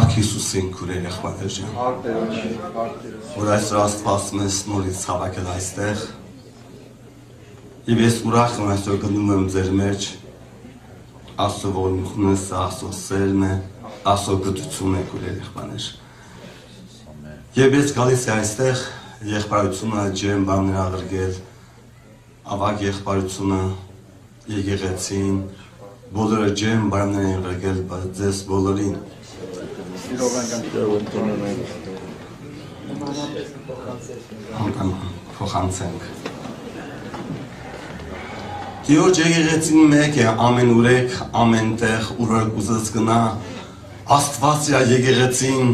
Փառք Հիսուսին քուրեր եղբայրներ ջան։ Որ այսօր Աստված մեզ նորից հավաքել այստեղ։ Եվ ես ուրախ եմ այսօր գնում եմ ձեր մեջ Աստծո ողորմությունը, Աստծո սերն է, Աստծո գթությունը քուրեր եղբայրներ։ Եվ ես գալիս եմ այստեղ եղբայրությունը ջեմ բաներ աղրգել, ավագ եղբայրությունը եկեղեցին, բոլորը ջեմ բաներ են աղրգել ձեզ բոլորին։ Փոխանցենք։ Տիրոջ եկեղեցին մեկ է ամեն ուրեք, ամեն տեղ, ուր ուզես գնա, Աստված իր եկեղեցին,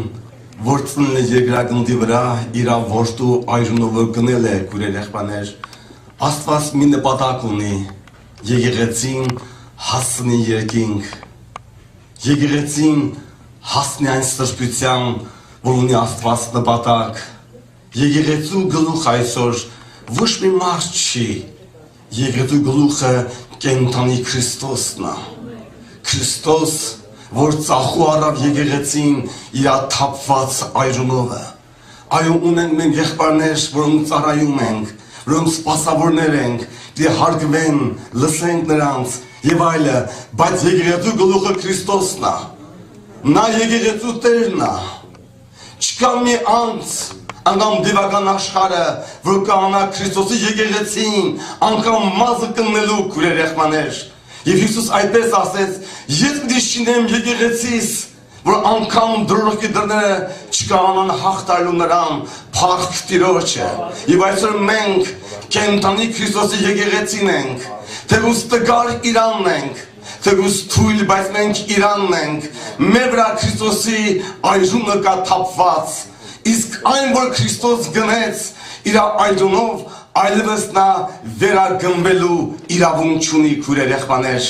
որ ծնել է երկրագնդի վրա, իր որդու այրունով գնել է քուրեր եղբայրներ, Աստված մի նպատակ ունի, եկեղեցին հասնի երկինք, եկեղեցին հասնի այն սրբության, որ ունի Աստված նպատակ, եկեղեցու գլուխ այսօր ոչ մի մարդ չի, եկեղեցու գլուխը կենդանի Քրիստոսն է, Քրիստոս, որ ծախու առավ եկեղեցին իր թափված այրունովը, այո ունենք մենք եղբայրներ, որոնք ծառայում ենք, որոնք սպասավորներ ենք, դե հարգվեն, լսենք նրանց եւ այլը, բայց եկեղեցու գլուխը Քրիստոսն է, նա եկեղեցու տերն է, չկա մի անձ անգամ դիվական աշխարհը, որ կանա Քրիստոսի եկեղեցին, անգամ մազը կննելու քուրեր եղբայրներ, եւ Հիսուս այդպես ասեց, ես պիտի շինեմ եկեղեցիս, որ անգամ դրորոքի դռները չկանան հաղթալու նրան, փառք Տիրոջը, եւ այսօր մենք կենդանի Քրիստոսի եկեղեցին ենք, թեկուզ տգար Իրանն ենք, թեկուզ թույլ, բայց մենք Իրանն ենք, մեր վրա Քրիստոսի այրունը կա թափված, իսկ այն, որ Քրիստոս գնեց իր այրունով, այլևս նա վերագնվելու իրավունք չունի քուրեր եղբայրներ,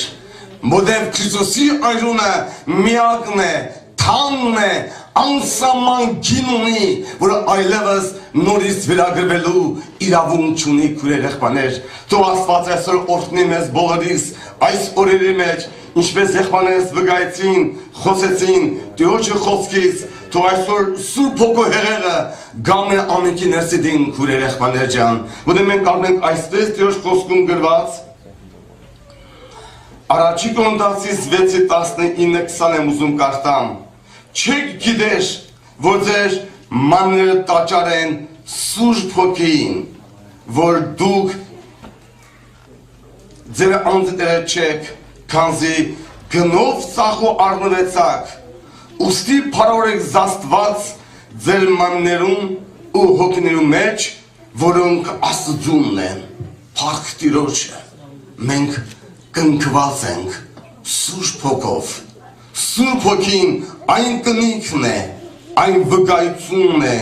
որտեղ Քրիստոսի այրունը միակն է, թանն է, անսահման գին ունի, որ այլևս նորից վերագրվելու իրավունք չունի քուրեր եղբայրներ, թող Աստված այսօր օրհնի մեզ բոլորիս այս օրերի մեջ, ինչպես եղբայրներս վկայեցին, խոսեցին Տիրոջի խոսքից, թող այսօր Սուրբ Հոգու հեղեղը գամ է ամենքի ներսիդին քուրեր եղբայրներ ջան, որտեղ մենք կարող ենք այսպես Տիրոջ խոսքում գրված Առաջի Կորինթացիս 6:19-20 եմ ուզում կարդամ, չեք գիտեր, որ ձեր մանները տաճար են Սուրբ Հոգին, որ դուք ձեր անձերը չեք, քանզի գնով ծախու առնվեցաք, ուստի փառավորեք զաստված ձեր մաններում ու հոգիներու մեջ, որոնք Աստծունն են, փառք Տիրոջը, մենք կնքված ենք Սուրբ Հոգով, Սուրբ Հոգին այն կնիքն է, այն վկայությունն է,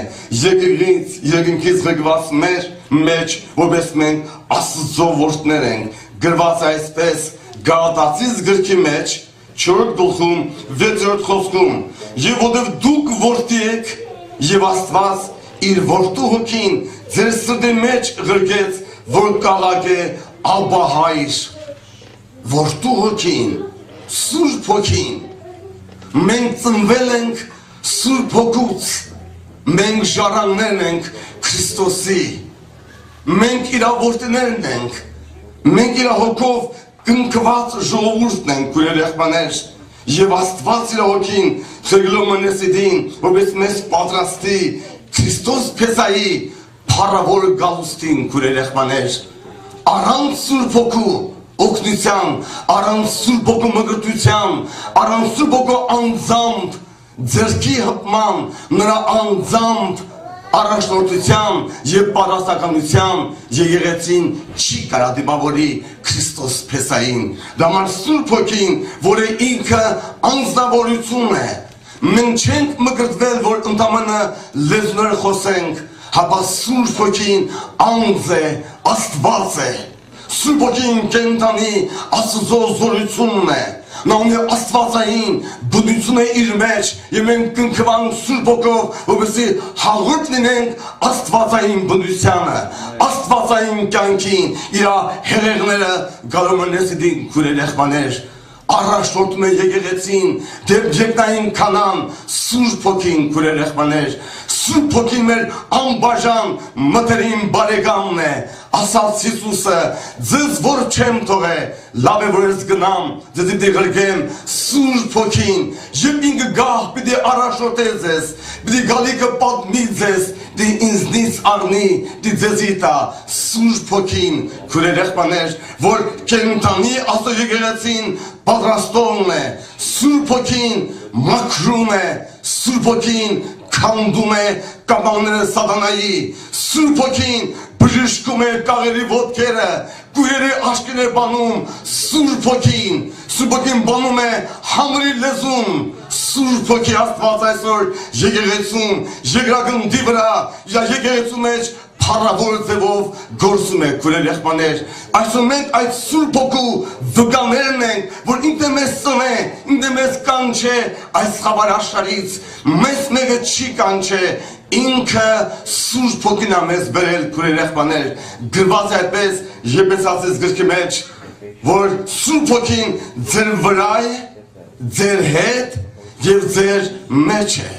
երկնքից ղեկված մեր մեջ, որպես մենք Աստծո որդիներ ենք, գրված այսպես Գաղատացիս գրքի մեջ 4 գլխում 6-րդ խոսքում, եւ որտեղ դուք որդի եք, եւ Աստված իր որդու Հոգին ձեր սրտի մեջ ղրկեց, որ կաղակե Աբա Հայր, որդու Հոգին, Սուրբ Հոգին, մենք ծնվել ենք Սուրբ Հոգուց, մենք ժառանգներն ենք Քրիստոսի, մենք իր որդիներն ենք, մենք իր Հոգով կնքված ժողովուրդն ենք քուրեր եղբայրներ, եւ Աստված իր Հոգին խելում անեսիդին, որպես մեզ պատրաստի Քրիստոս Փեսայի փառավոր գալուստին քուրեր եղբայրներ, առանց Սուրբ Հոգու օգնության, առանց Սուրբ Հոգու մգրտության, առանց Սուրբ Հոգու անձամբ, ձեռքի հպման, նրա անձամբ առաջնորդության եւ պատասխանատվության եկեղեցին չի կարող դիմավորի Քրիստոս Փեսային, դա մար Սուրբ Հոգին, որը ինքը անձնավորություն է, մենք չենք մգրտվել, որ ընդամենը լեզուներ խոսենք, հապա Սուրբ Հոգին անձ է, Աստված է, Սուրբ Հոգին կենդանի Աստծո զորությունն է, նա ունի աստվածային բնություն է իր մեջ, եւ մենք կնքվանք Սուրբ Հոգով, որպեսզի հաղորդ լինենք աստվածային բնությանը, աստվածային կյանքին, իր հեղեղները գալու մնեսիդին քուրեր եղբայրներ, առաջնորդում է եկեղեցին դեպ երկնային Քանան Սուրբ Հոգին քուրեր եղբայրներ Սուրբ Հոգին մեր անբաժան մտերիմ բարեկամն է ասաց Հիսուսը ձեզ որ չեմ թողե լավ է որ ես գնամ ձեզ դեղրգեմ Սուրբ Հոգին եւ ինքը գահ պիտի առաջնորդե ձեզ պիտի գալիքը պատմի ձեզ դի ինձնից առնի դի ձեզի տա Սուրբ Հոգին քուրեր եղբայրներ որ կենթանի Աստծո եկեղեցին պատրաստողն է Սուրբ Հոգին մաքրում է Սուրբ Հոգին քանդում է կամանները սատանայի Սուրբ Հոգին բժշկում է կաղերի ոտքերը կույրերի աշկին է բանում Սուրբ Հոգին բանում է համրի լեզուն Սուրբ Հոգի Աստված այսօր եկեղեցում երկրագնդի վրա եկեղեցու մեջ փառավոր ձևով գործում է քուրեր եղբայրներ այսօր մենք այդ Սուրբ Հոգու վկաներն ենք որ ինքը մեզ ծնե ինքը մեզ կանչե այս խավար աշխարհից մեզ մեկը չի կանչե ինքը Սուրբ Հոգին է մեզ բերել քուրեր եղբայրներ գրված է այդպես Եփեսացիս գրքի մեջ որ Սուրբ Հոգին ձեր վրա է ձեր հետ եւ ձեր մեջ է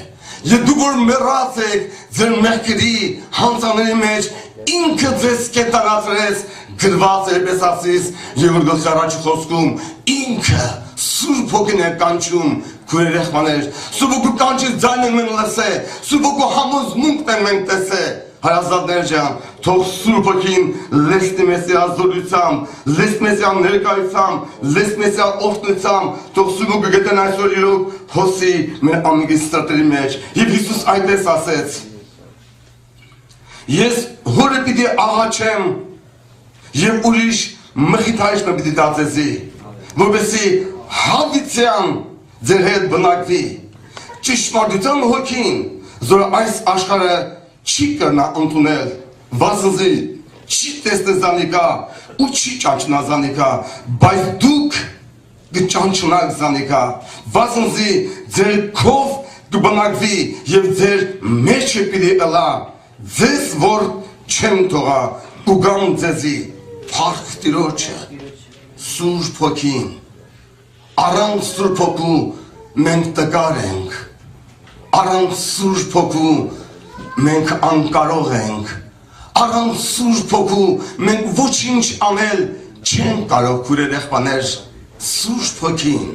Եվ դու որ մեռած եք ձեր մեղքերի հանցանների մեջ ինքը ձեզ կետանացրեց գրված է Եփեսացիս 2 առաջի խոսքում ինքը Սուրբ Հոգին է կանչում քուրեր եղբայրներ Սուրբ Հոգու կանչի ձայնը մենք լսե Սուրբ Հոգու համոզմունքն է մենք տեսե Հարազատներ ջան, թող Սուրբ Հոգին լեցնի մեզ ազդեցությամբ, լեցնի մեզ ներկայությամբ, լեցնի մեզ օգնությամբ, թող Սուրբ Հոգը գտեն այսօր իրոք հոսի մեր ամենքի սրտերի մեջ։ Եվ Հիսուս այդպես ասեց. Ես հորը պիտի աղաչեմ եւ ուրիշ մխիթարիչ պիտի տածեցի, որպեսզի հավիտյան ձեր հետ բնակվի։ Ճշմարտության Հոգին, որ այս աշխարհը չի կրնա ընդունել, վասնզի չի տեսնե զանիկա ու չի ճանչնա զանիկա, բայց դուք կճանչնաք զանիկա, վասնզի ձեր քով կբնակվի եւ ձեր մեջը պիտի ըլա, ձեզ որ չեմ թողա ու գամ ձեզի փառք Տիրոջը, Սուրբ Հոգին, առանց Սուրբ Հոգու մենք տկար ենք, առանց Սուրբ Հոգու մենք անկարող ենք, առանց Սուրբ Հոգու մենք ոչինչ անել չենք կարող քուրեր եղբայրներ, Սուրբ Հոգին,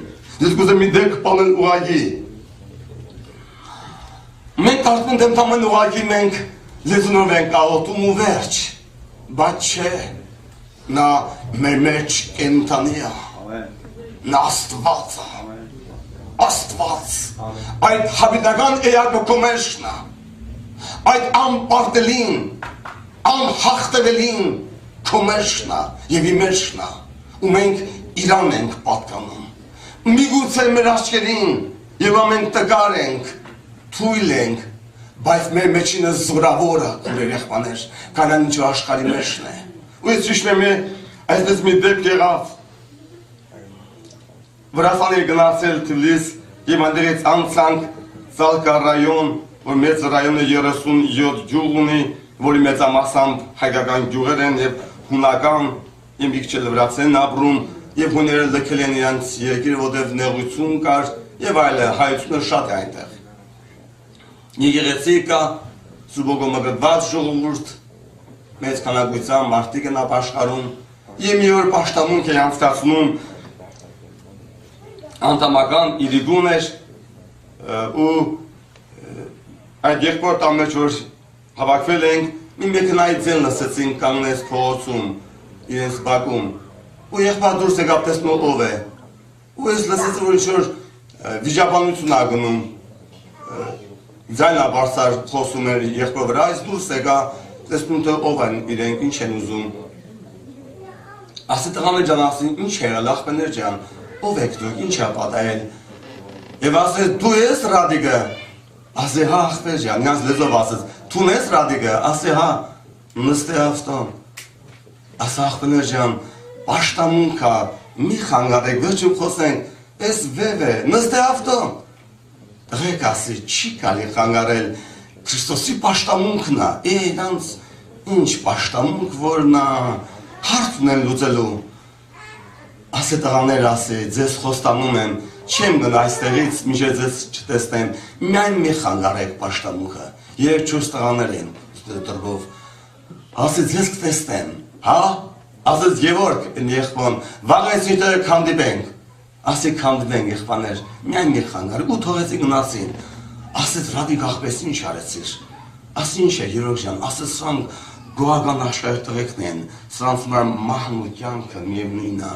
ես կուզեմ մի դեպք բանել ուղղակի, մենք կարծում ենք ամեն ուղղակի մենք լեզունով ենք աղոթում ու վերջ, բայց չէ, նա մեր մեջ կենդանի է, նա Աստված է, Աստված, այդ հավիտական էակը քո մեջն է, այդ անպարտելին, անհաղթվելին քո մեջն է եւ իմ մեջն է, ու մենք իրան ենք պատկանում, միգուցե մեր աչքերին եւ ամեն տկար ենք, թույլ ենք, բայց մեր մեջինը զորավորը քուրեր եղբայրներ, կանան ինչ աշխարհի մեջն է, ու ես հիշում եմ այսպես մի դեպք եղավ, Վրաստանի գնացել Թիֆլիս եւ այնտեղից անցանք Ծալկա ռայոն, որ մեծ ռայոնը 37 գյուղ ունի, որի մեծամասամբ հայկական գյուղեր են եւ հունական եւ մի քիչ լվրացեն ապրում եւ հուները լքել են իրենց երկիրը, որտեղ նեղություն կար եւ այլը, հայությունը շատ է այնտեղ։ Եկեղեցի կա, Սուրբ Հոգու մգրտված ժողովուրդ, մեծ քանակությամբ մարդիկ են ապաշխարում եւ մի օր պաշտամունք է անցկացնում անդամական իրիգուն էր ու այդ երկրորդ ամեջ որ հավաքվել ենք, մի մեքենայի ձեն լսեցինք կանգնեց փողոցում, իրենց բակում, ու եղբայր դուրս եկավ տեսնում ով է, ու ես լսեցի, որ ինչ-որ վիճաբանություն ա գնում, ձայնաբարձր խոսում էր եղբայր վրա, այս դուրս եկա, տեսնում թե ով են իրենք, ինչ են ուզում, ասի տղաներ ջան, ասի, ինչ եղել, ախպեներ ջան, ով եք դուք, ինչ է պատահել, եւ ասեց, դու ես Ռադիկը, ասի հա ախպեր ջան, նրանց լեզվով ասեց, դու ես Ռադիկը, ասի հա, նստե ավտոն, ասի ախպեներ ջան, պաշտամունք է, մի խանգարեք, վերջում խոսենք, պես վև է, նստե ավտոն, տղեկ ասի, չի կալի խանգարել, Քրիստոսի պաշտամունքն է, նրանց ինչ պաշտամունք, որ նա հարցն են լուծելու, ասի տղաներ ասի, ձեզ խոստանում եմ, չեմ գնա այստեղից, մինչև ձեզ չտեսնեմ, միայն մի խանգարեք պաշտամունքը, 3-4 տղաներ են դրվով, ասի ձեզ կտեսնեմ, հա, ասեց Գևորգ, եղբոն, վաղ այս նյութերը կանդիպենք, ասի կանդիպենք եղբաներ, միայն մի խանգարեք ու թողեցի գնացին, ասեց Ռադիկ աղպես ինչ արեցիր, ասի ինչ է Գևորգ ջան, ասեց սրանք գոհական աշխարհի տղեկն են, սրանց մար մահն ու կյանքը միևնույնն է,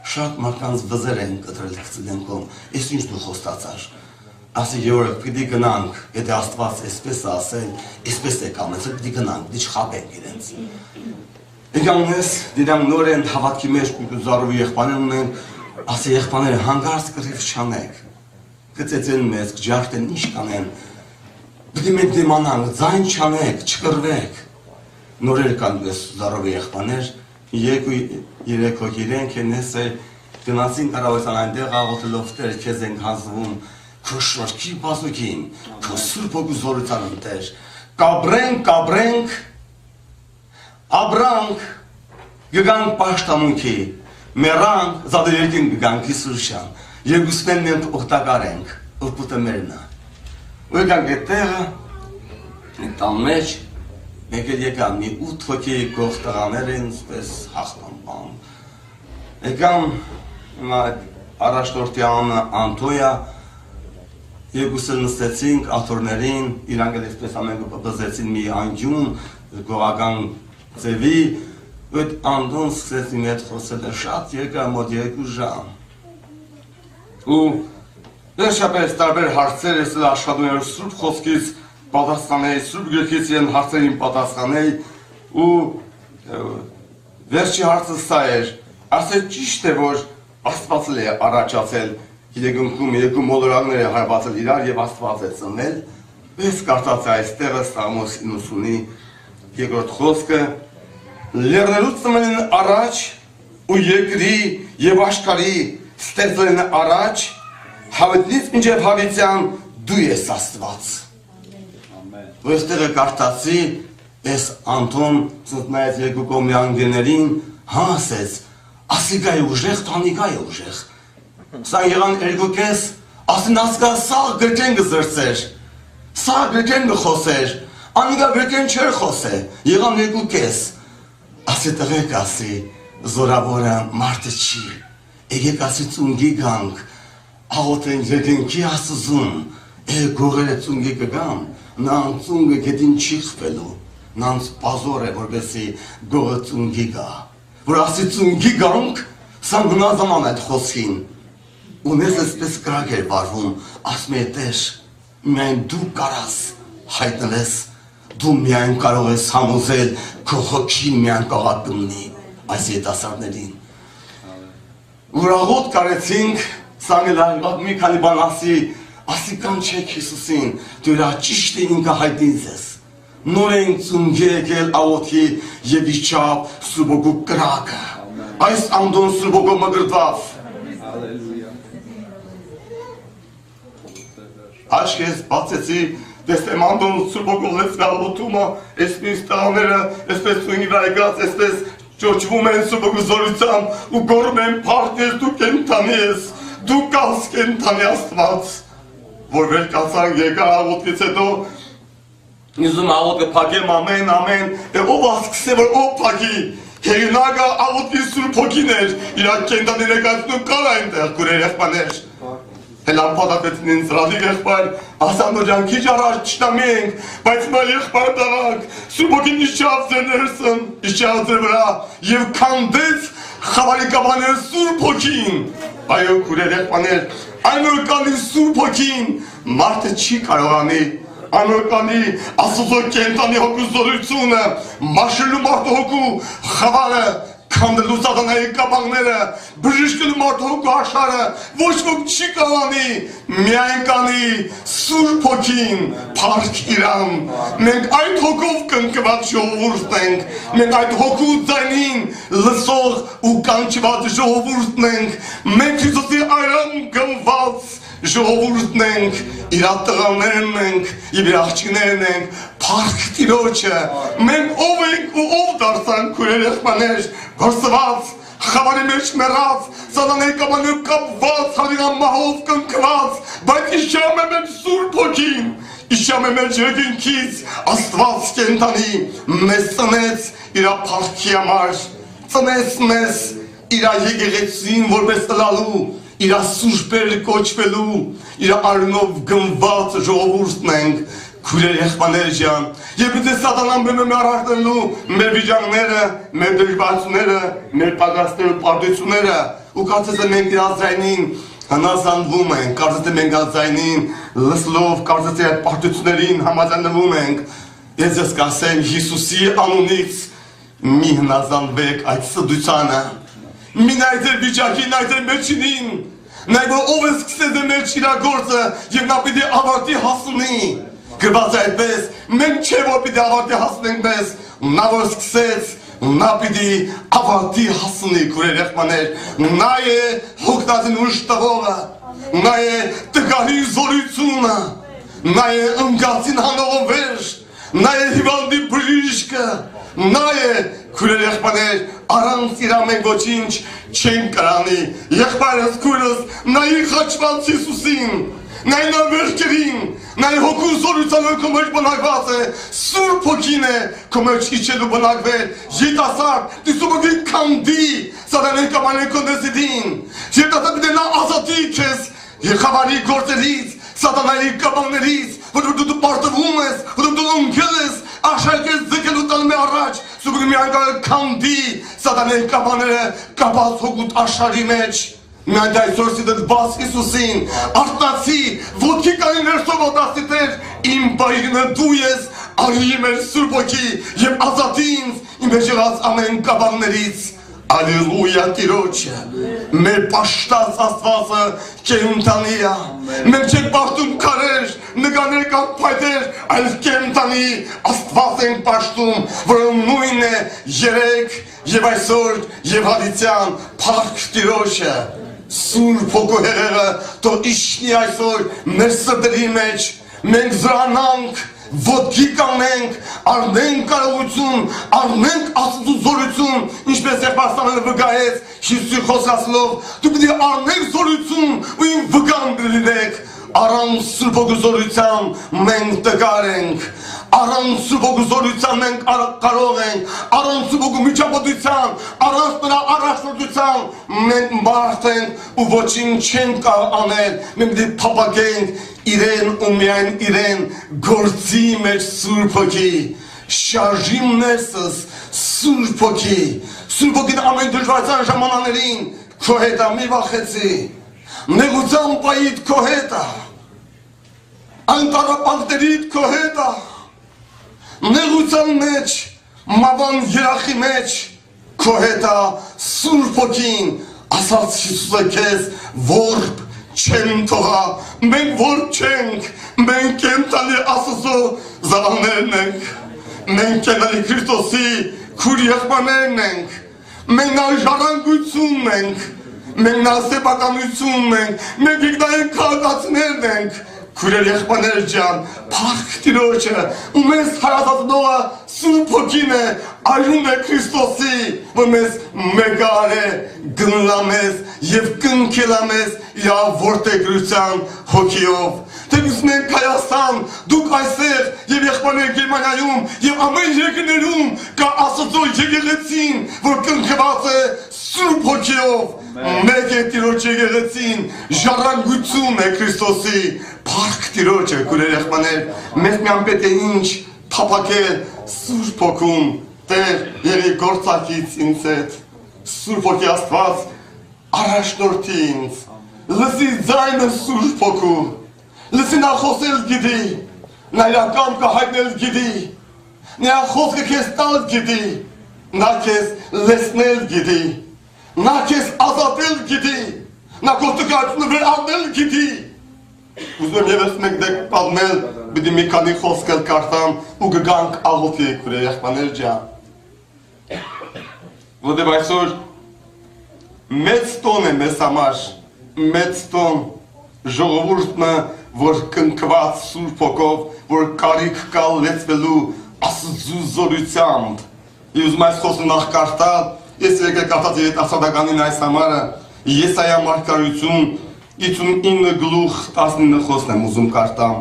շատ մարդկանց վզեր են կտրել կծլենքում, ես ինչ դու խոստացար, ասի Գևորգ, պիտի գնանք, եթե Աստված այսպես է ասել, այսպես է կամեցել, պիտի գնանք, պիտի չխաբենք իրենց։ Եկանես, դրանք նոր են հավատքի մեջ զարուի եղբաներ ունեն, ասի եղբաները հանգարց կռիվ չանեք, կծեծեն մեզ, կջարդեն, ինչ կանեն, պիտի մենք դիմանանք, ձայն չանեք, չկռվեք, նորեր կան ես զարովի եղբաներ, 2-3 հոգ իրենք են ես է, գնացին կարավեցան այնտեղ աղոտելով տեր, քեզ ենք հանձվում, քո շարքի բազուկին, քո սուրբ հոգու զորության ընտեր, կաբրենք, abrank, găgang pașta munchi, merang, zadăietin găgang kisușan, e guspenment octagarenc, o pută merna. Uigan getera, tam meci, e că e cam ni utfoki coftaganerin spes hachtampan. E cam առաջնորդյան Անտոյա երկուսը նստեցինք աթորներին, իրանք այսպես ամեն կպզեցին մի անկյուն, գողական ձևի, այդ Անդոն սկսեց իմ հետ խոսել շատ երկար մոտ 2 ժամ։ Ու վերջապես տարբեր հարցեր ես աշխատում եմ սուրբ խոսքից պատասխանել, սուրբ գրքից են հարցերին պատասխանել ու վերջի հարցը սա էր, ասել ճիշտ է որ Աստված է առաջացել իրեգնքում երկու մոլորակներ է հարվածել իրար և Աստված է ծնվել, ես կարծացի այստեղը Սաղմոս 90-ի երկրորդ խոսքը լեռներուց ծնվել են առաջ ու երկրի և աշխարհի ստեղծվել են առաջ հավիտնից մինչև հավիտյան դու ես Աստված։ Ու այստեղը կարծացի ես Անտոն ծնտնայեց երկու կողմի անգերներին հասեց Ասիկա է ուժեղ, տանիկա է ուժեղ։ Սա եղան երկու կես, ասին ասկա սաղ գրկեն գզրծեր, սաղ գրկեն գխոսեր, անիկա գրկեն չեր խոսե, եղան երկու կես։ Ասի տղեք ասի, զորավորը մարդը չի, եկեք ասի ծունգի գանք, աղոտեն եղենքի ասուզում, գողերը ծունգի կգամ, նան ծունգը գետին չի խվելու, նանց պազոր է, որբեսի գողը ծունգի գա։ Որ ասի ծունգի գանք, սա գնազաման այդ խոսքին։ Ու մեզ այսպես կրակ էր վարվում, ասում է տեր, միայն դու կարաս հայտնվես, դու միայն կարող ես համոզել քո հոգին միայն կաղատ կմնի այս ետասարներին։ Ուրաղոտ կարեցինք, սանգելարիվատ մի քանի բան ասի կանչեք Հիսուսին, դու իրա ճիշտ է ինքը հայտնից ես։ Նոր ենք ծունգի եկել աղոթի և իչապ սուրբոգու կրակը, այս Անդոն սուրբոգու մգրդավ։ Աշկես բացեցի, տեսեմ Անդոն սուրբոգու լեցվի աղոթումը, այսպես տաղները, այսպես ծունգի վայգած, այսպես ճոճվում են սուրբոգու զորության ու գորում են պարդ ես, դու կենտանի ես, դու կաս կենտանի Աստված, որ վեր կացան եկա աղոթից հետո Նիզում աղոտ կպակեմ ամեն, ով ասկսե որ ով պակի, հերինակը աղոտի սուրբ հոգին էր, իրակ կենտանի ներկայացնում կար այնտեղ կուրեր եղբաներ։ Հելան պատապեցին ինձ ռադիկ եղբար, ասանդոջան քիչ առաջ չտամի ենք, բայց մա եղբար տաղակ, սուրբ հոգին իշավ ձեր ներսն, իշավ ձեր վրա, և կանդեց խավարի կաբաներ սուրբ հոգին, այո կուրեր եղբաներ, այնոր կանի սուրբ հոգին, մարդը չի կարողանի, Անորկանի ասուզո կենտանի հոգու զորությունը, մաշելու մարդու հոգու խավարը, կանդելու սատանայի կապաղները, բժիշկելու մարդու հոգու աշխարը, ոչ ոք չի կալանի, միայն կանի սուրբ հոգին, պարկ իրան, մենք այդ հոգով կնկված ժողովուրդն ենք, մենք այդ հոգու ձայնին լսող ու կանչված ժողովուրդն ենք, մենք Հիսուսի այրան գնված ժողովուրդն ենք, իրա տղաներն ենք, և իր աղջիկներն ենք, պարկ տիրոջը, մենք ով ենք ու ով դարձանք քուրեր եղբաներ, գործված, խավարի մեջ մեռած, սատանայի կամանով կապված, հավիղամահով կնքված, բայց իշամ է մեր Սուրբ Հոգին, իշամ է մեր երկինքից, Աստված կենդանի, մեզ ծնեց իր փառքի համար, ծնեց մեզ իր եկեղեցին որպես տալու, իր սուրբեր կոչվելու, իր արյունով գնված ժողովուրդն ենք, քույրեր եղբայրներ ջան, եւ եթե սատանան բնում է առարտելու մեր վիճակները, մեր դժվարությունները, մեր պակասները, պարտությունները, ու կարծես թե մենք դրա ձայնին հնազանդվում ենք, կարծես թե մենք դրա ձայնին լսելով, կարծես թե այդ պարտություններին համաձայնվում ենք, ես ես կասեմ Հիսուսի անունից մի հնազանդվեք այդ սդությանը, մի նայեք ձեր վիճակին, նայեք ձեր մեջին, նայեք որ ով է սկսել ձեր մեջ իր գործը եւ նա պիտի ավարտի հասնի Գրված է այդպես, մենք չէ որ պիտի ավարտի հասնենք մեզ, նա որ սկսեց, նա պիտի ավարտի հասնի քույրեր եղբայրներ, նա է հոգնածին ուժ տվողը, նա է տգարի զորությունը, նա է ընկածին հանողը վերջ, նա է հիվանդի բժիշկը, նա է քույրեր եղբայրներ, առանց իրա մենք ոչինչ չենք կարանի, եղբայրս քույրս, նայի խաչված Հիսուսին, նայի նա վերջերին, նայի հոգու զորությանը քո մեջ բնակված է, Սուրբ Հոգին է քո մեջ իջելու բնակվել, յետասարդ, դիսուբի քանդի, սատանայի կամանի կոնդեսիդին, յետասարդ դե նա ազատի քեզ, խավարի գործերից, սատանայի կամաններից, որ դու պարտվում ես, որ դու ընկել ես, աշակես ձգելու տալում է առաջ, սուբի մի անգամ քանդի, սատանայի կամաները կապած հոգուտ աշխարհի մեջ Միայն այսօր սիդդ բաց Հիսուսին, արտացի, ոտքի կանի ներսով ոտաստիտեր, իմ բայգնը դու ես, արի մեր Սուրբ Հոգի և ազատի ինձ, իմ մեջ եղած ամեն կաբաններից, Ալելույա Տիրոջը, մեր պաշտած Աստվածը կենդանի է, մենք չենք պաշտում քարեր, նգաներ կամ փայտեր, այլ կենդանի Աստված ենք պաշտում, որը նույնն է երեկ և այսօր և հավիտյան փառք Տիրոջը, Սուրբ Հոգու հեղեղը թող իջնի այսօր մեր սրտերի մեջ, մենք զրանանք, ոտքի կանենք, առնենք կարողություն, առնենք Աստծու զորություն, ինչպես Եղբայրը վկայեց Հիսուսի խոսացելով, դու պիտի առնենք զորություն ու իմ վկան լինեք, առանց Սուրբ Հոգու զորության մենք տկար ենք, առանց Սուրբ Հոգու զորության մենք կարող ենք, առանց Սուրբ Հոգու միջամտության, առանց նրա առաջնորդության մենք մարդ ենք ու ոչինչ չենք կարող անել, մենք պիտի փափագենք իրեն ու միայն իրեն գործի մեջ Սուրբ Հոգի, շարժիմ ներսս Սուրբ Հոգի, Սուրբ Հոգին ամեն դժվարության ժամանակներին քո հետ է, մի վախեցի, նեղության պայիդ քո հետ է, անտառապանքներիդ քո հետ է, նեղության մեջ, մավան երախի մեջ քո հետ է Սուրբ Հոգին, ասաց Հիսուսը քեզ որբ չեն թողա, մենք որբ չենք, մենք կենդանի Աստծո զավակներն ենք, մենք կենդանի Քրիստոսի քույր եղբայրներն ենք, մենք նա ժառանգությունն ենք, մենք նա սեփականությունն ենք, մենք ինքնային քաղաքացիներն ենք, քույրեր եղբայրներ ջան, փառք Տիրոջը, ու մեզ հարազատնողը Սուրբ Հոգին է, այրուն է Քրիստոսի, որ մեզ մեկար է, գնլա մեզ և կնքելա մեզ իր որդեգրության հոգիով։ Թեպուս մենք Հայաստան, դուք այստեղ և եղբայրներ Գերմանիայում և ամեն երկրներում կա Աստծո եկեղեցին, որ կնքված է Սուրբ Հոգիով, մեկ է Տիրոջ եկեղեցին, ժառանգություն է Քրիստոսի, փառք Տիրոջը, քույրեր եղբայրներ, մեզ միայն պետք է ինչ փափագել Սուրբ Հոգում, Տեր եղի գործակից ինձ հետ, Սուրբ Հոգի Աստված առաջնորդի ինձ, լսի ձայնը Սուրբ Հոգու, լսի նա խոսել գիտի, նա իր կամքը հայտնել գիտի, նրա խոսքը քեզ տալ գիտի, նա քեզ լեցնել գիտի, նա քեզ ազատել գիտի, նա քո տկարությունը վերահանել գիտի։ Ուզում եմ ևս մեկ դեպք պատմել, պիտի մի քանի խոսքեր կարդամ ու կգանք աղոթի քույրեր եղբայրներ ջան։ Որտեղ այսօր մեծ տոն է մեզ համար, մեծ տոն ժողովուրդը, որ կնքված Սուրբ Հոգով, որ կարիք կա լեցվելու Աստծու զորությամբ։ Ես ուզում այս խոսքը նախ կարդալ Ես եկել կապտած երիտասարդականին այս համարը Եսայա մարգարություն 59 գլուխ 19 խոսն եմ ուզում կարդամ։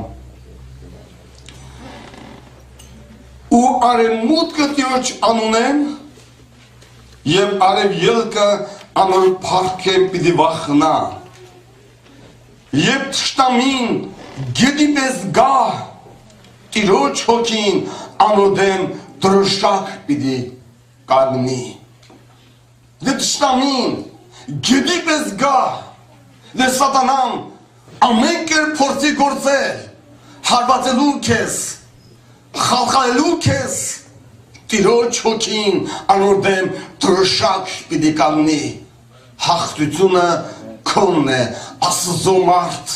Ու արևմուտքը Տիրոջ անունեն եւ արևելքը անոր փառքեն պիտի վախնա։ Եվ թշնամին գետի պես գա Տիրոջ հոգին անոդեմ դրոշակ պիտի կանգնի։ Եվ թշնամին գետի պես գա Դե սատանան ամեն կերպ փորձի գործել, հարվածելու քեզ, խալխալելու քեզ, Տիրոջ հոգին անոր դեմ դրոշակ պիտի կանգնի, հաղթությունը քոնն է, Աստծո մարդ,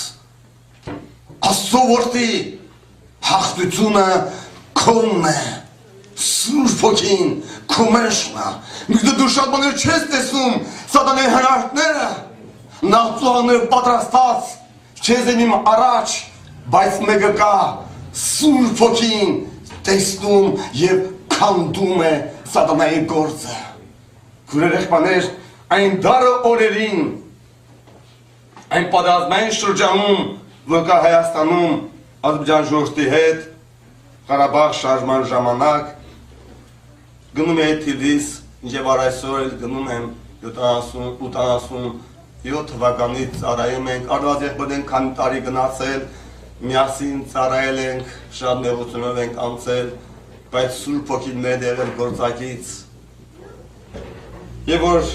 Աստծո որդի, հաղթությունը քոնն է, Սուրբ հոգին քո մեջն է, դու շատ բաներ չես տեսնում, սատանայի հրաշքները Նախծուղաներ պատրաստած, չեզ եմ իմ առաջ, բայց մեկը կա, Սուրբ հոգին տեսնում և քանդում է սատանայի գործը։ Քուրեր եղբայրներ, այն դառը օրերին, այն պատերազմային շրջանում, որ կա Հայաստանում Ադրբեջան ժողովրդի հետ, Ղարաբաղ շարժման ժամանակ, գնում եմ Թիֆլիս, և այսօր էլ գնում եմ 87 թվականից ծառայում ենք, արդված եղբայրներ քանի տարի գնացել, միասին ծառայել ենք, շատ նեղությունով ենք անցել, բայց Սուրբ Հոգին մեր եղել գործակից։ Եվ որ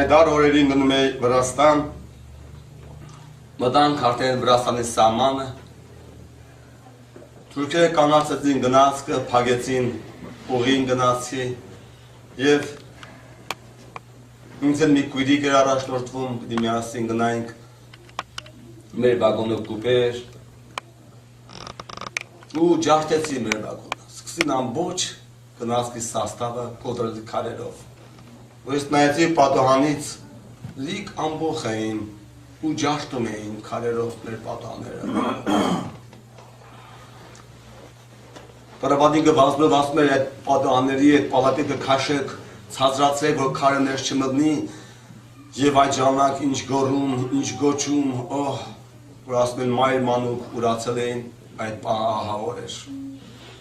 այդ դար օրերին գնում էի Վրաստան, մտանք արդեն Վրաստանի սահմանը, թուրքերը կանացեցին գնացքը, փակեցին ուղին գնացքի և ինձ էլ մի քույրիկ էր առաջնորդվում, պիտի միասին գնայինք մեր վագոնը կուպեր ու ջարդեցի մեր վագոնը, սկսին ամբողջ գնացքի սաստավը կոտրել քարերով։ Ու ես նայեցի պատոհանից լիք ամբողջ էին ու ջարդում էին քարերով մեր պատոհանները։ Պարապատինքը վազում էր այդ պատոհանների այդ պալատիկը քաշեք ցածրացրեք, որ քարը ներս չմտնի և այդ ժամանակ ինչ գոռում, ինչ գոչում, որ ասում են մայր մանուկ ուրացել էին, այդ պահը ահավոր էր։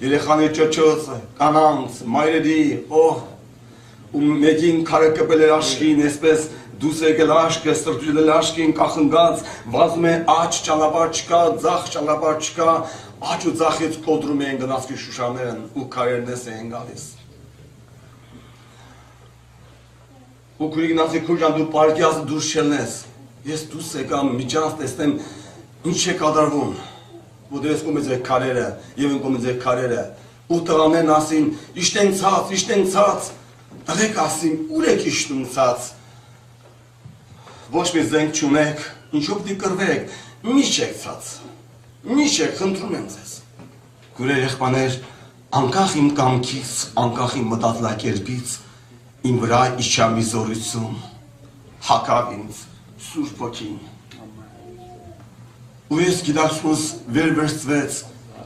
Երեխաների ճոճոցը, կանանց, մայրերի, ու մեկին քարը կպել էր աշկին, այսպես դուս եկել աշկը, սրտուել էլ աշկին, կախնգած, վազում է աջ ճանապարհ չկա, ձախ ճանապարհ չկա, աջ ու ձախից կոտրում էին գնացքի շուշաներն ու քարերն էս էին գալիս։ Ու քույրիկն ասի քույրան դու պարկի ասի դուրս չելնես, ես դուրս եկամ միջանց տեսնեմ ինչ է կատարվում, որ ես կոմից եք քարերը և են կոմից եք քարերը, ու տղաներն ասին իշտեն ցած, տղեք ասին ուր եք իշտում ցած, ոչ մի զենք չունեք, ինչով պիտի կռվեք, մի չեք ցած, մի չեք, խնդրում եմ ձեզ։ Քույրեր եղբայրներ, անկախ իմ կամքից, անկախ իմ մտածելակերպից իմ վրա իջա մի զորություն, հակավ ինձ Սուրբ Հոգին։ Ու ես գիտակցումս վերվերցվեց,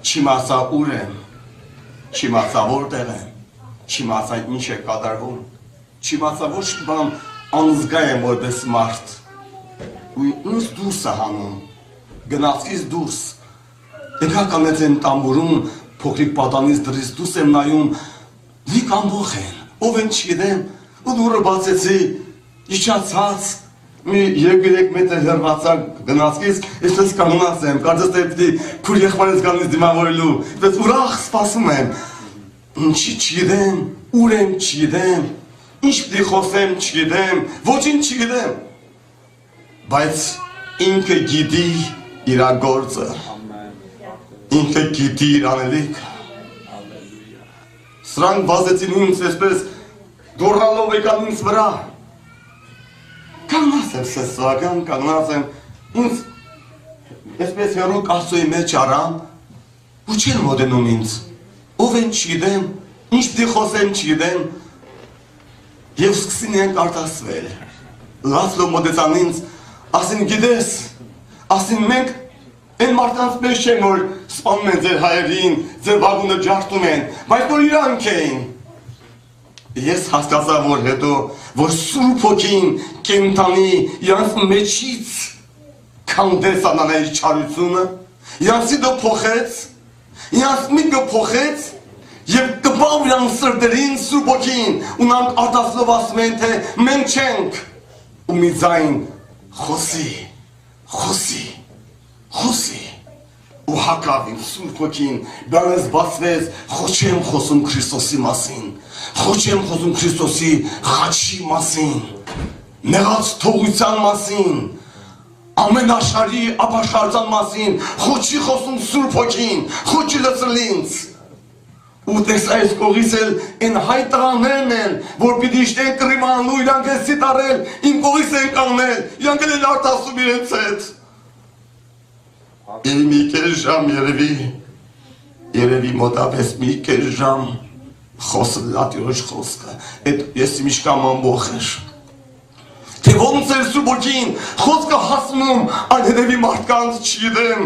չիմացա ուր եմ, չիմացա որտեղ եմ, չիմացա ինչ է կատարվում, չիմացա ոչ բան անզգա եմ որպես մարդ, ու ինձ դուրս է հանում, գնացքից դուրս, եկա կանեց եմ տամբուրում, փոքրիկ պատանից դրից դուրս եմ նայում, լիք ամբող են, ով են չգիտեմ, ու դուրը բացեցի, իջացած, մի 2-3 մետր հեռացակ գնացքից, այսպես կանգնած եմ, կարծես թե պիտի քույր եղբայրս գալիս դիմավորելու, այսպես ուրախ սպասում եմ, ինչի չգիտեմ, ուր եմ չգիտեմ, ինչ պիտի խոսեմ չգիտեմ, ոչինչ չգիտեմ, բայց ինքը գիտի իր գործը, ինքը գիտի իր անելիքը։ Սրանք վազեցին ինձ այսպես գոռալով եկան ինձ վրա։ Կանգնած եմ սեսվական, կանգնած եմ, ինձ այսպես հեռու կասոյի մեջ առան, ու չեն մոտենում ինձ, ով են չգիտեմ, ինչ պիտի խոսեմ չգիտեմ, և սկսին են արտասվել, լացլով մոտեցան ինձ, ասին գիտես, ասին մենք են մարդանց մեջ չեն, որ սպանում են ձեր հայերին, ձեր վագունը ջարդում են, բայց որ իրանք էին, Ես հասկացա, որ հետո, որ Սուրբ Հոգին կենթանի իրանց մեջից քանդեց անանայի չարությունը, իրանց սիրտը փոխեց, իրանց միտքը փոխեց եւ կպավ իրանց սրտերին Սուրբ Հոգին ու նրանք արտասելով ասում են, թե մենք չենք ու մի ձայն խոսի ու հակավ իմ Սուրբ Հոգին բանես բացվեց, խոչեմ խոսում Քրիստոսի մասին, խոչեմ խոսում Քրիստոսի խաչի մասին, նեղած թողության մասին, ամեն աշխարհի ապաշխարության մասին, խոչի խոսում Սուրբ Հոգին, խոչի լսել ինձ։ Ու տես այս կողից էլ են հայ տղաներն են, որ պիտի իշտեն կռիմանալու, իրանք են սիտարել, իմ կողից են կանգնել, իրանք են արտասում իրենց հետ։ Եվ մի կես ժամ երևի մոտապես մի կես ժամ խոսել ատյորոշ խոսքը, էդ ես միշկամ ամբոխ էր։ Թե ոնց էր Սուրբ Հոգին խոսքը հասնում այն հետևի մարդկանց չգիտեմ,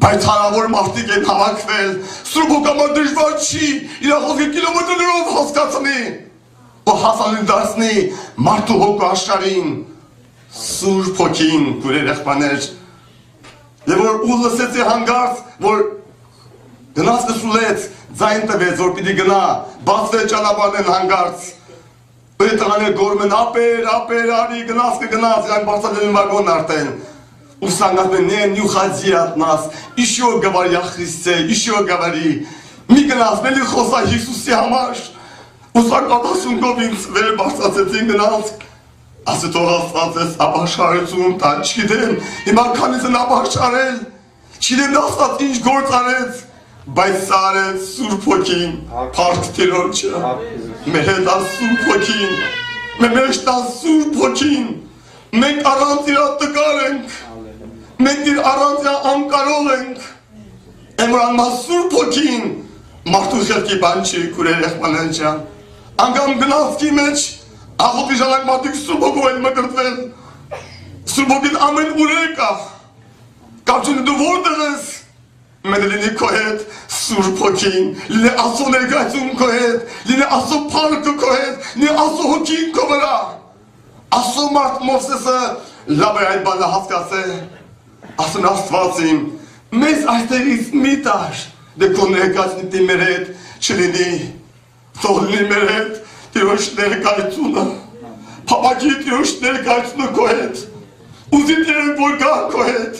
բայց հարավոր մարդիկ են հավաքվել, Սուրբ Հոգին դժվար չի, իր խոսքը կիլոմետրերով հասկացնի, ու հասանելի դարձնի մարդու հոգու աշխարհին, Սուրբ Հոգին քուրեր եղբայրներ, եւ որ ու լսեցի հանգարց, որ գնաց կսուլեց, ձայն տվեց, որ պիտի գնա, բացվեց ճանապարհն հանգարց, ու տղաները գոռում են ապեր, արի գնաց կգնաց, իրանք բարձրացել են վագոն արդեն, ու սանգացում են, «Не уходи от нас, еще говори о Христе, еще говори, մի գնաց, մելի խոսա Հիսուսի համար», ու սարկատասունքով ինձ վեր բարձրացեցին գնաց, ասի թող Աստված ես ապաշխարություն տա, չգիտեմ, հիմա քանից են ապաշխարել, չգիտեմ Աստված ինչ գործ արեց, բայց սա արեց Սուրբ Հոգին, փառք Տիրոջը, մեր հետ է Սուրբ Հոգին, մեր մեջ է Սուրբ Հոգին, մենք առանց իր տկար ենք, մենք իր առանց իր անկարող ենք, որ Սուրբ Հոգին, մարդու խելքի բան չի, քուրեր եղբայրներ ջան, անգամ գնացքի մեջ աղոթի ժամանակ մարդիկ Սուրբ Հոգով են մկրտվել, Սուրբ Հոգին ամեն ուր կա, կապչունի դու որտեղ ես, մենք լինի քո հետ Սուրբ Հոգին, լինի Աստծո ներկայություն քո հետ, լինի Աստծո փառքը քո հետ, լինի Աստծո Հոգին քո վրա, Աստծո մարդ Մովսեսը լավ է այդ բանը հասկացել, ասում Աստված իմ, մեզ այստեղից մի տար, դե քո ներկայությունը մեր հետ չլինի, թող լինի մեր հետ Տիրոջ ներկայությունը, փապակի Տիրոջ ներկայությունը քո հետ, ուզիտ երեք որ գա քո հետ,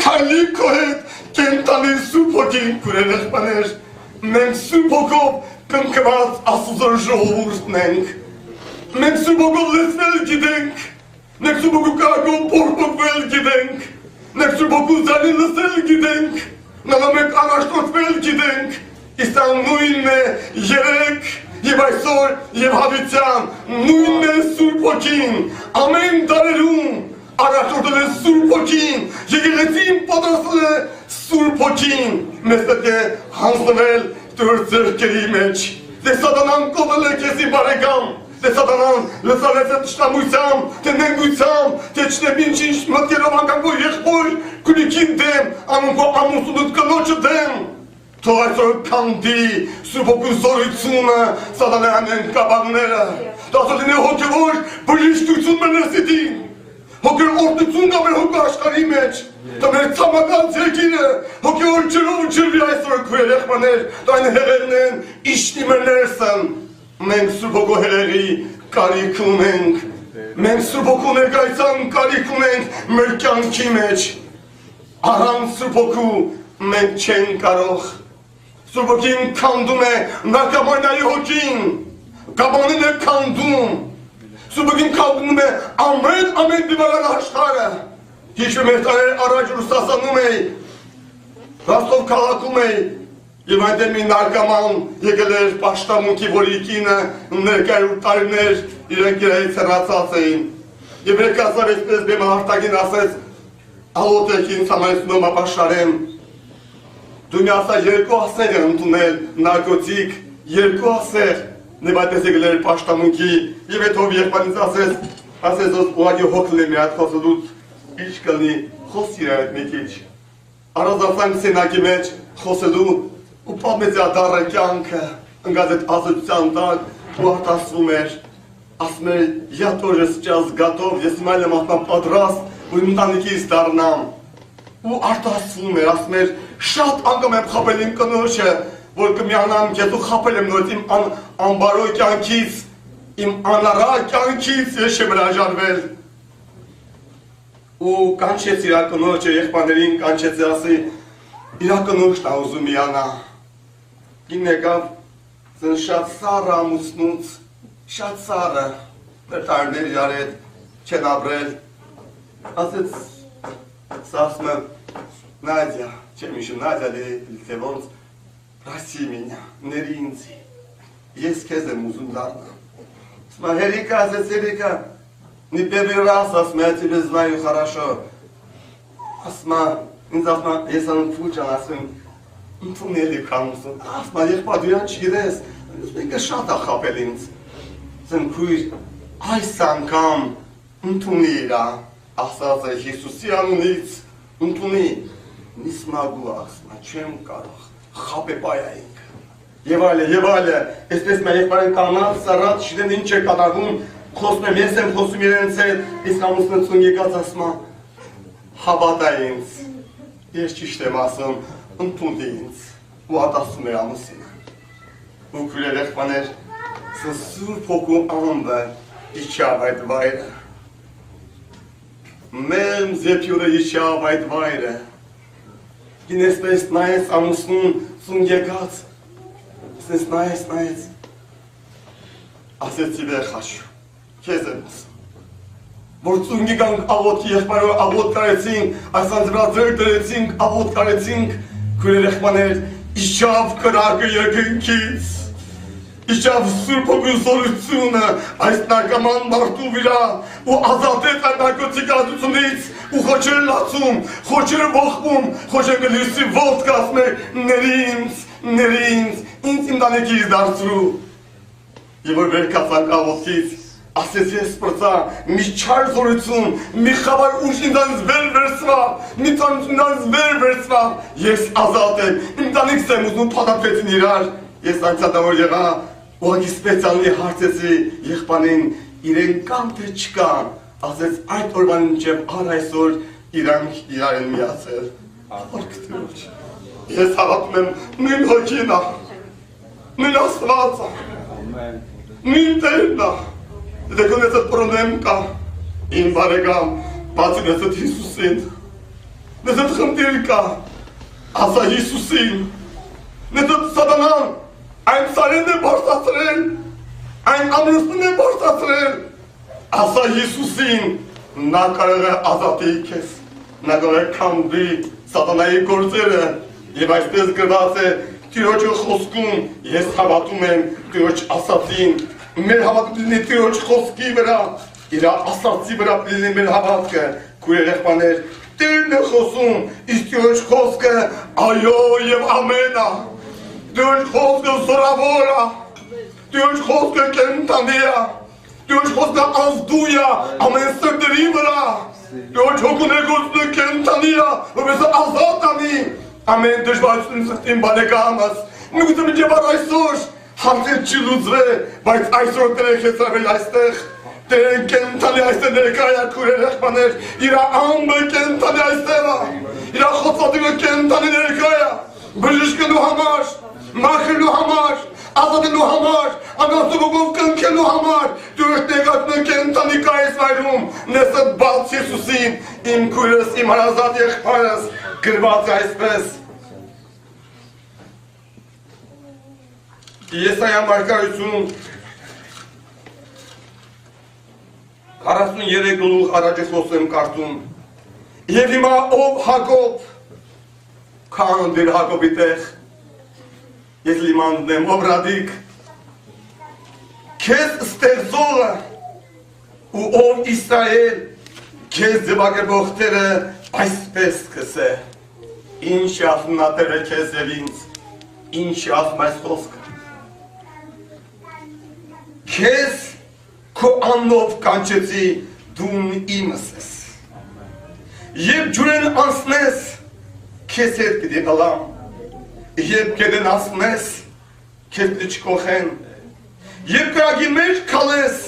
քայլի քո հետ, կենտանի Սուրբ Հոգին քուրեր եղբայրներ, մենք Սուրբ Հոգով կնքված Աստծո ժողովուրդն ենք, մենք Սուրբ Հոգով լսել գիտենք, մենք Սուրբ Հոգով կարգով փոխվել գիտենք, մենք Սուրբ Հոգով ձայնի լսել գիտենք, նույնիսկ առաջնորդվել գիտենք, իսկ նույնն է երեք Եվ այսօր և հավիտյան նույնն է Սուրբ Հոգին, ամեն դարերում առաջորդել է Սուրբ Հոգին, եկեղեցին պատրաստել է Սուրբ Հոգին, մեզ պետք է հանձնվել Տեր ձեռքերի մեջ, թե սատանան կովել է քեզի բարեկամ, թե սատանան լցարեց է թշնամությամբ, թե նենգությամբ, թե չնեմ ինչ մտքերով անգամ քո եղբայր, քույրիկին դեմ, անում քո ամուսնուդ կնոջը դեմ, թող այսօր քանդի Սուրբ Հոգու զորությունը սատանային կապանները, դա լինի հոգևոր բժշկություն մեր ներսիտին, հոգևոր օրհնություն կա մեր հոգու աշխարհի մեջ, դա մեր ցամաքած երկիրը հոգևոր ջրով ջրվի այսօր քույր եղբայրներ, դա այն հեղերն են իշտի մեր ներսն, մենք Սուրբ Հոգու հեղերի կարիք ունենք, մենք Սուրբ Հոգու ներկայության կարիք ունենք մեր կյանքի մեջ, առանց Սուրբ Հոգու մենք չենք կարող Սուրբ Հոգին քանդում է նարկոմանայի հոգին, կաբանին է քանդում, Սուրբ Հոգին քանդում է ամեն դիվարան աշխարհը, հիշում եմ տարի առաջ Ռուսաստանում էի, Ռոստով քաղաքում էի, եւ այնտեղ մի նարկոման եկել էր պաշտամունքի, որի կինը ներկայ տարիներ իրենք իրենց հեռացած էին, եւ եկածավ այսպես բեմը արտագին ասեց, ալոթեք ինձ համայնքում ապաշխարեմ, դու մի ասա երկու ասեր են ընդունել նարկոտիկ, երկու ասեր, նեբայտես եկել էր պաշտամունքի, և էդ հով եղբայրից ասեց ուղղակի հոգ լինի մի հատ խոսելուց, ինչ կլինի, խոսիր այդ մի քիչ, առանձնացանք սենակի մեջ խոսելու ու պատմեց ադառը կյանքը, ընկած այդ ազատության տակ, ու արտասվում էր, ասում էր, «Я тоже сейчас готов, ես հիմա եմ ատամ պատրաստ, ու իմ ընտանիքից դառնամ»։ Ու արտասվում էր, ասում էր, «Շատ անգամ եմ խաբել իմ կնոջը, որ կմիանամ քեզ ու խաբել եմ նորից իմ անբարո կյանքից, իմ անառա կյանքից ես եմ հրաժարվել»։ Ու կանչեց իր կնոջը, եղբայրներին կանչեց, ասի, իր կնոջն է ուզում միանա։ Կինն եկավ, շատ սառը ամուսնուց, շատ սառը, տարիներ իրար հետ չեն ապրել, ասեց, ասում եմ, Նադյա, չեմ հիշում, Նադյա թե ոնց, «Прости меня, ների ինձի, ես քեզ եմ ուզում դառնամ»։ Ասում եմ, «Հերիկա, ասեց Հերիկա, не первый раз, ասում եմ, я тебя знаю хорошо»։ Ասում եմ, ինձ ասում եմ, ես անում Ֆուջան, ասում եմ, ընդունել եք ամուսն, ասում եմ, եղբայր դու չգիտես, ինքը շատ է խաբել ինձ։ Ասում քույր, այս անգամ ընդունի իրա, ասած է Հիսուսի անունից, ընդունի, մի սմագու ասում եմ, չեմ կարող, խաբեպայ է ինքը։ Եվ այլը, այսպես մեր եղբայրն կանած, սառած, չգիտեմ ինչ է կատարվում, խոսում եմ, ես եմ խոսում իրենց հետ, իսկ ամուսնություն եկած ասում եմ, հավատա ինձ, ես ճիշտ եմ ասում, ընդունի ինձ, ու ատասում է ամուսինը։ Ու քույր եղբայրներ, Սուրբ Հոգու ամբը իջավ այդ վայրը։ Մերմ զեփյուրը իջավ այդ վայրը։ Գինեսպես նայեց ամուսնուն ծուն եկած, ասես նայեց, ասեց իվեր խաշու, քեզ եմ ասում, որ ծուն գիկանք աղոտքի եղբայրը աղոտ կարեցինք, այս անձվրա ձեր դրեցինք, աղոտ կարեցինք, քույր եղբայրներ, իջավ կրակը երկնքից, իջավ Սուրբ Հոգու զորությունը այս նարկոման մարդու վրա ու ազատեց այդ նարկոտիկացությունից ու խոչեր լացում, խոչեր ողբում, խոչեր գլիսի ոտկա ասում է ների ինձ, ինձ իմ տանեկից դարձրու։ Եվ որ վերքացանք աղոտքից, ասեց ես սպրծա, մի չար զորություն, մի խավար ուժ ինձանց վեր վերցվավ, մի ծանություն ինձանց վեր վերցվավ, ես ազատ եմ, իմ տանիքս եմ ուզում փաթաթվեցին իրար, ես անցադավոր եղա, ուղղակի սպեցիալի հարցեցի եղբայրին, իրեն կան թե չկան, ասեց այդ օրվան մինչև առ այսօր իրանք իրար են միացել։ Փառք Տիրոջ։ Ես հավատում եմ նույն Հոգին է, նույն Աստվածը, նույն Տերն է։ Դե կոնես այդ պրոբլեմ կա, իմ բարեկամ, բացի նես այդ Հիսուսին, նես այդ խնդիր կա, ասա Հիսուսին, նես այդ սատանան, այն սարին է բարձացրել, այն ամրուսնին է բարձացրել, ասա Հիսուսին, նա կարող է ազատի քեզ, նա կարող է քանդի սատանայի գործերը, և այսպես գրված է Տիրոջը խոսքում, ես հավատում եմ Տիրոջ ասածին, մեր հավատքը լինի Տիրոջ խոսքի վրա, իր ասածի վրա լինի մեր հավատքը, քույր եղբայրներ, Տերն է խոսում, իսկ Տիրոջ խոսքը այո և ամեն է, Տիրոջ խոսքը զորավոր է, Տիրոջ խոսքը կենդանի է, Տիրոջ խոսքը ազդու է ամեն սրտերի վրա, Տիրոջ հոգուն է գործում կենդանի է, որպես ազատ անի, ամեն դժվարություն սրտին բարեկամս, միգուցե մինչև այսօր հարցեր չի լուծվել, բայց այսօր Տերն է ծրվել այստեղ, Տերն կենդանի այստեղ ներկա է քույր եղբայրներ, իր ամբը կենդանի այստեղ է, իր խոսածը կենդանի ներկա է, բժշկելու համար, մաքրելու համար, ազատելու համար, անաստուգով կնքելու համար, Տիրոջ ներկայությունը կենդանի կա այս վայրում, նեսդ բաց Հիսուսին, իմ քույրս, իմ հարազատ եղբայրս, գրված է այսպես։ Եսայա մարգարեություն 43 գլուխ առաջի խոսում կարդում։ Եվ հիմա ով Հակոբ, քան դեր Հակոբի տեղ, ես լիմանն եմ, ով Ռադիկ, քեզ ստեղծողը ու ով Իսրայել, քեզ ձևակերպող Տերը այսպես սկսե, ինչ ասում նա Տերը քեզ և ինձ, ինչ ասում այս խոսքը, քեզ քո աննով կանչեցի դուն իմս ես, երբ ջուրեն անցնես, քեզ հետ պիտի ըլամ, երբ գետեն անցնես, քեզ պիտի չկոխեն, Եվ կրագի մեջ կալես,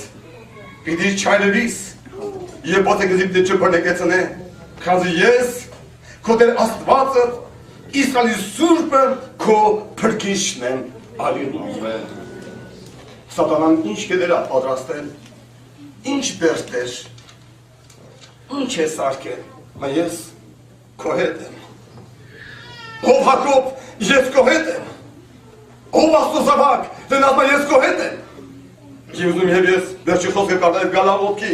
պիտի չայլվիս, և ոտը գզիպ դե չբրնեկեցնե, կազի ես, քո դեր աստվածը, իսկալի սուրբը քո փրկիչն եմ ալինում։ Սատանան ինչ կդերա պատրաստել, ինչ բերտեր, ինչ է սարքել, մա ես քո հետ եմ։ Ով Հակոբ, ես քո հետ եմ։ Ով Աստուծավակ, դեն ասմա ես քո հետ եմ։ Եվ ուզում և ես վերջի խոսքը կարդալ Գալաղոտքի,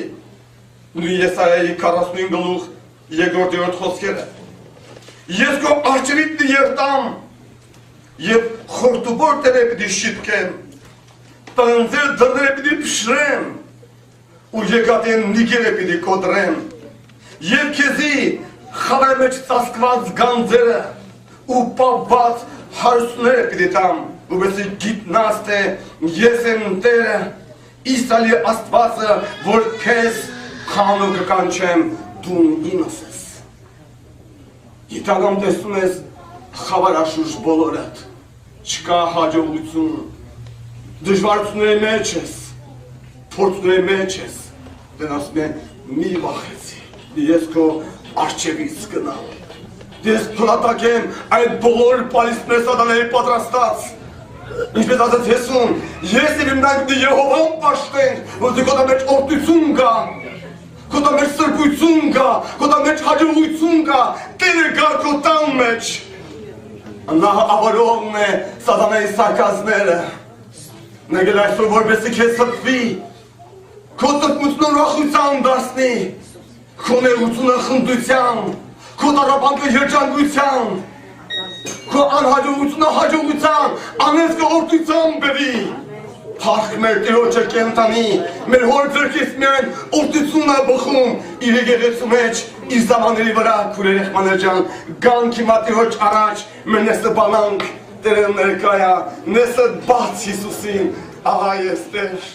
նույն Եսայայի 45 գլուխ 2-րդ խոսքերը։ Ես քո արջերիտ երտամ և խորտուբոր տերը պիտի շիտկեմ, տանձեր դրները պիտի փշրեմ, ու եկատեն նիկերը պիտի կոտրեմ, և քեզի խավեր մեջ ծասկված գանձերը ու պապված հարուսները պիտի տամ, ուբեսի գիտնաս թե ես եմ տերը, իսալի աստվածը, որ քեզ խանու կկանչեմ, դու ինս ես։ Իտագամ տեսում ես խավարաշուշ բոլորդ, չկա հաջողություն, դժվարությունների մեջ ես, փորձների մեջ ես, դեն ասում է մի վախեցի, ես քո արջևից գնամ, ես փլատակեմ այդ բոլոր պալիստներ սատանայի պատրաստած, ինչպես ասաց Հեսուն, ես եմ իմ նայք Եհովան պաշտենք, որ դու կոտա մեջ օրդություն կա, կոտա մեջ սրբություն կա, կոտա մեջ հաջողություն կա, տերը կա քո տան մեջ, նա ավարողն է սատանայի սարկազները, նեգել այսօր որպեսի քեզ սրբվի, քո տրտմությունը ուրախության դարձնի, քո ներողությունը խնդության, քո տառապանքը երջանկության, քո անհաջողությունը հաջողության, անեծքը օրդության բերի, փառք մեր Տիրոջը կենտանի, մեր հոր ձեռքից միայն օրդությունն է բխում իր եկեղեցու մեջ, իր զամանների վրա, քույր երեխաներ ջան, գանք հիմա Տիրոջ առաջ, մեր նեսը բանանք, Տերը ներկայա, նեսը բաց Հիսուսին, ահա ես Տեր։